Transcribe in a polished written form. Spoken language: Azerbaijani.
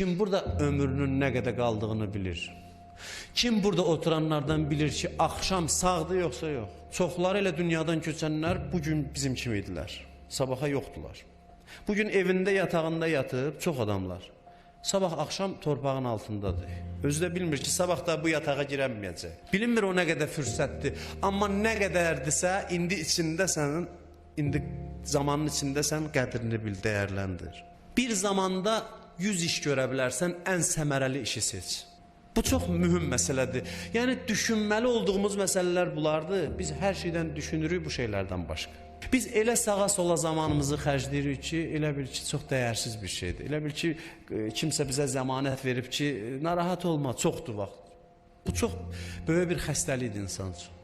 Kim burada ömrünün nə qədər qaldığını bilir? Kim burada oturanlardan bilir ki, axşam sağdır yoxsa yox? Çoxları elə dünyadan köçənlər bugün bizim kimi idilər. Sabaha yoxdular. Bugün evində, yatağında yatıb çox adamlar. Sabah axşam torpağın altındadır. Özü də bilmir ki, sabah da bu yatağa girənməyəcək. Bilinmir o nə qədər fürsətdir. Amma nə qədərdirsə, indi içindəsən, indi zamanın içindəsən, qədrini bil, dəyərləndir. Bir zamanda 100 iş görə bilərsən, ən səmərəli işi seç. Bu çox mühüm məsələdir. Yəni, düşünməli olduğumuz məsələlər bunlardır. Biz hər şeydən düşünürük bu şeylərdən başqa. Biz elə sağa sola zamanımızı xərcləyirik ki, elə bil ki, çox dəyərsiz bir şeydir. Elə bil ki, kimsə bizə zəmanət verib ki, narahat olma, çoxdur vaxt. Bu çox böyük bir xəstəlikdir insan üçün.